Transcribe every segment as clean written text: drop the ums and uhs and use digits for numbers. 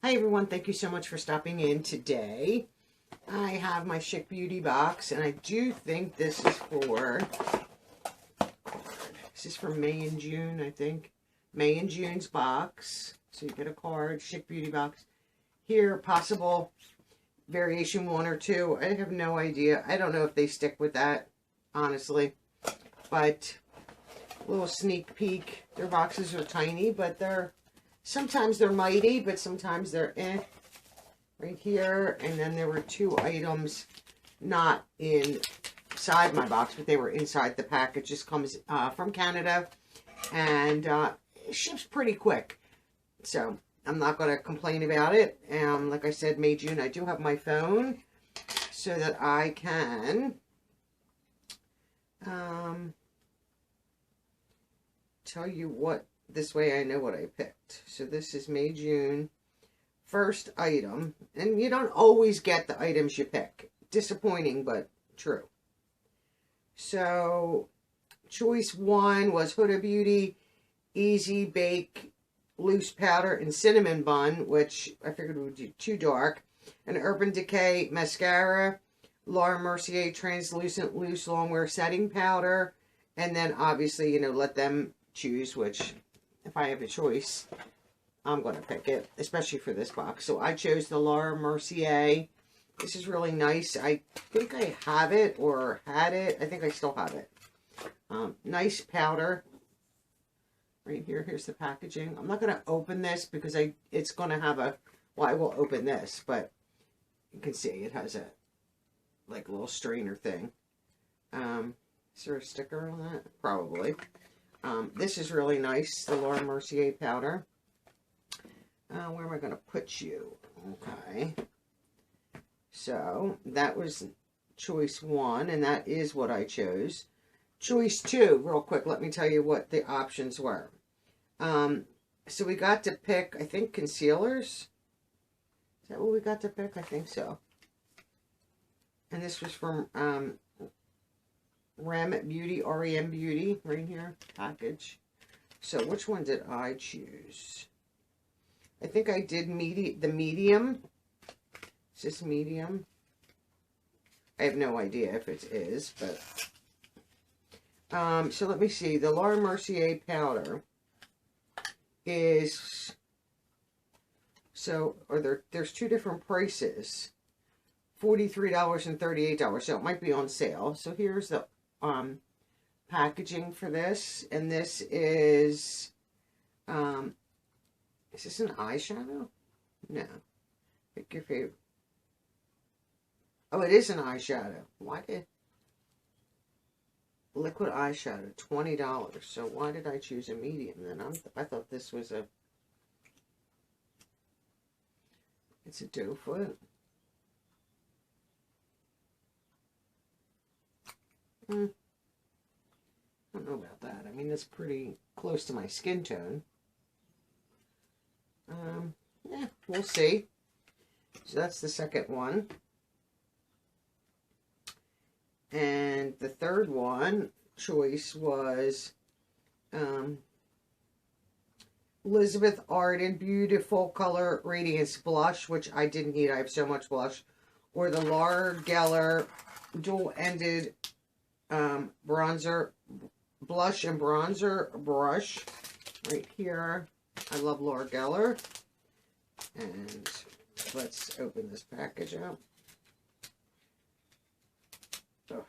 Hi everyone, thank you so much for stopping in today. I have my Chic Beauty box, and I do think this is for May and June, I think. May and June's box. So you get a card, Chic Beauty box. Here, possible variation 1 or 2. I have no idea. I don't know if they stick with that, honestly. But a little sneak peek. Their boxes are tiny, but sometimes they're mighty, but sometimes they're right here. And then there were 2 items not inside my box, but they were inside the package. This comes from Canada, and it ships pretty quick. So I'm not going to complain about it. Like I said, May, June, I do have my phone so that I can tell you what. This way I know what I picked. So this is May, June. First item. And you don't always get the items you pick. Disappointing, but true. So, choice 1 was Huda Beauty Easy Bake Loose Powder and Cinnamon Bun, which I figured would be too dark. An Urban Decay Mascara. Laura Mercier Translucent Loose Longwear Setting Powder. And then, obviously, let them choose which... If I have a choice, I'm going to pick it, especially for this box. So I chose the Laura Mercier. This is really nice. I think I have it or had it. I think I still have it. Nice powder. Right here. Here's the packaging. I'm not going to open this because it's going to have a... Well, I will open this, but you can see it has a little strainer thing. Is there a sticker on that? Probably. This is really nice, the Laura Mercier powder. Where am I going to put you? Okay. So, that was choice 1, and that is what I chose. Choice 2, real quick, let me tell you what the options were. So we got to pick, I think, concealers. Is that what we got to pick? I think so. And this was from... REM Beauty, REM Beauty, right here, package. So, which one did I choose? I think I did the medium. Is this medium? I have no idea if it is, but... so, let me see. The Laura Mercier powder is... So, there's 2 different prices. $43 and $38. So, it might be on sale. So, here's the... packaging for this, and this is this an eyeshadow? No. Pick your favorite. Oh, it is an eyeshadow. Why did liquid eyeshadow, $20. So why did I choose a medium then? I thought this was it's a doe foot. I don't know about that. I mean, that's pretty close to my skin tone. Yeah, we'll see. So that's the second one. And the third one choice was Elizabeth Arden Beautiful Color Radiance Blush, which I didn't need. I have so much blush. Or the Laura Geller Dual-Ended Bronzer Blush and Bronzer Brush right here. I love Laura Geller. And let's open this package up. Oh,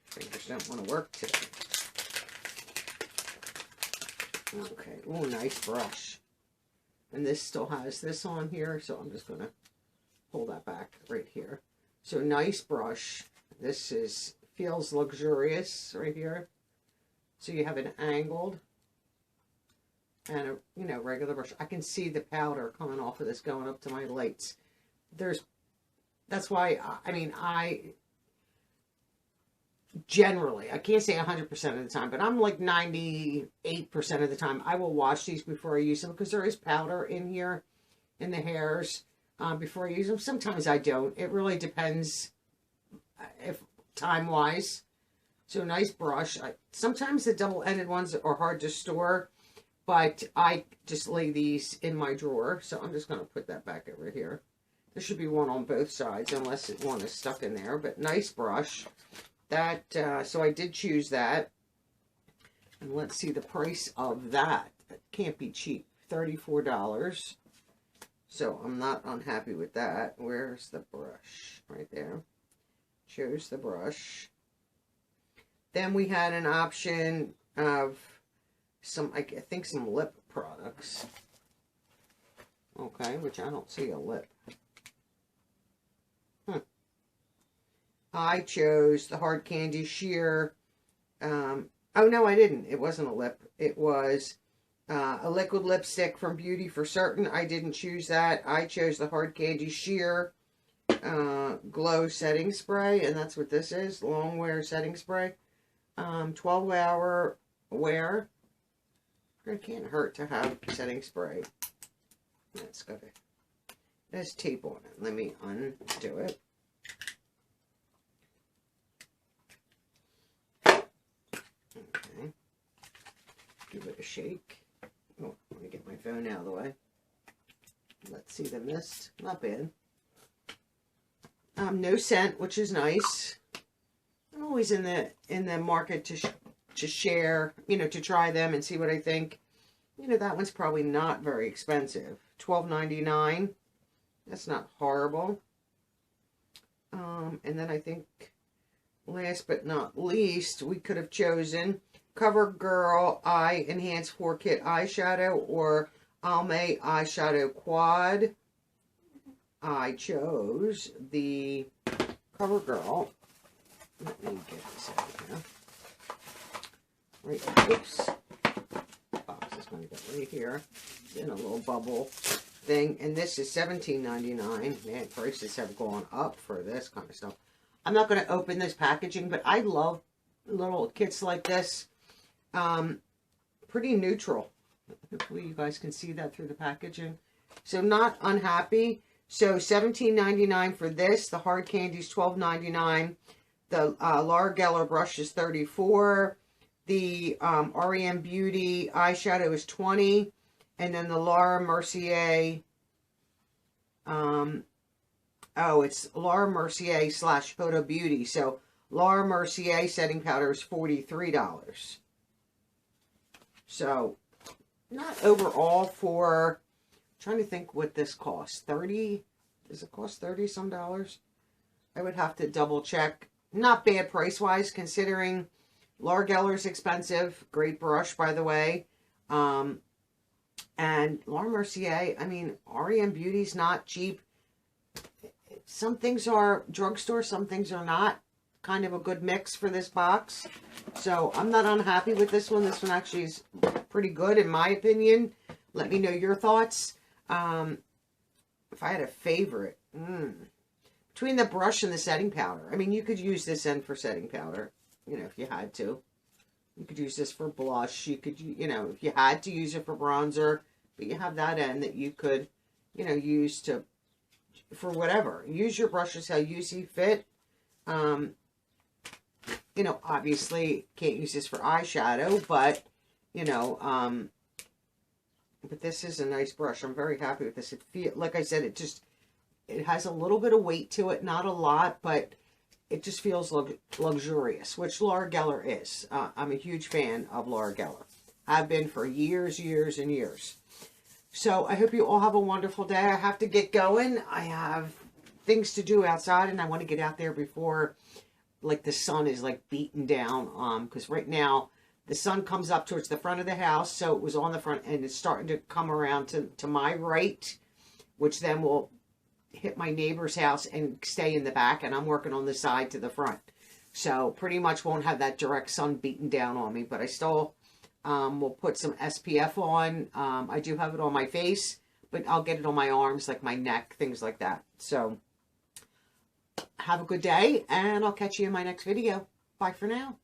fingers don't want to work today. Okay. Oh, nice brush. And this still has this on here, so I'm just going to pull that back right here. So nice brush. This feels luxurious right here. So you have an angled and a regular brush. I can see the powder coming off of this going up to my lights. That's why I generally, I can't say 100% of the time, but I'm like 98% of the time I will wash these before I use them, because there is powder in here in the hairs before I use them. Sometimes I don't. It really depends if time-wise. So nice brush. Sometimes the double-ended ones are hard to store, but I just lay these in my drawer, so I'm just going to put that back over here. There should be one on both sides, unless one is stuck in there, but nice brush. That, so I did choose that. And let's see the price of that. It can't be cheap. $34. So I'm not unhappy with that. Where's the brush? Right there. Chose the brush. Then we had an option of some, I think some lip products. Okay, which I don't see a lip. I chose the Hard Candy Sheer. Oh, no, I didn't. It wasn't a lip. It was a liquid lipstick from Beauty for Certain. I didn't choose that. I chose the Hard Candy Sheer Glow Setting Spray, and that's what this is. Long wear setting spray. 12-hour wear. It can't hurt to have setting spray. That's got it. There's tape on it. Let me undo it. Okay. Give it a shake. Oh, let me get my phone out of the way. Let's see the mist. Not bad. No scent, which is nice. I'm always in the market to share, you know, to try them and see what I think. You know, that one's probably not very expensive. $12.99. That's not horrible. And then I think last but not least, we could have chosen CoverGirl Eye Enhance 4 Kit Eyeshadow or Almay Eyeshadow Quad. I chose the CoverGirl. Let me get this out of here. Right, oops. Box is going to go right here. It's in a little bubble thing. And this is $17.99. Man, prices have gone up for this kind of stuff. I'm not going to open this packaging, but I love little kits like this. Pretty neutral. Hopefully you guys can see that through the packaging. So not unhappy. So $17.99 for this. The Hard Candy's $12.99. The Laura Geller brush is $34. The REM Beauty eyeshadow is $20. And then the Laura Mercier, it's Laura Mercier / Huda Beauty. So Laura Mercier setting powder is $43. So not overall for, I'm trying to think what this costs. 30, does it cost 30 some dollars? I would have to double check. Not bad price wise considering Laura Geller is expensive. Great brush, by the way. And Laura Mercier, I mean, REM Beauty's not cheap. Some things are drugstore, some things are not. Kind of a good mix for this box. So I'm not unhappy with this one. This one actually is pretty good in my opinion. Let me know your thoughts. If I had a favorite, between the brush and the setting powder. I mean, you could use this end for setting powder, you know, if you had to. You could use this for blush. You could, you know, if you had to use it for bronzer, but you have that end that you could, you know, use to, for whatever. Use your brushes how you see fit. You know, obviously can't use this for eyeshadow, but, you know, but this is a nice brush. I'm very happy with this. It feel, like I said, it has a little bit of weight to it, not a lot, but it just feels luxurious, which Laura Geller is. I'm a huge fan of Laura Geller. I've been for years, years, and years. So I hope you all have a wonderful day. I have to get going. I have things to do outside, and I want to get out there before, like, the sun is, like, beaten down. Because right now, the sun comes up towards the front of the house, so it was on the front, and it's starting to come around to my right, which then will hit my neighbor's house and stay in the back, and I'm working on the side to the front. So pretty much won't have that direct sun beating down on me, but I still will put some SPF on. I do have it on my face, but I'll get it on my arms, like my neck, things like that. So have a good day, and I'll catch you in my next video. Bye for now.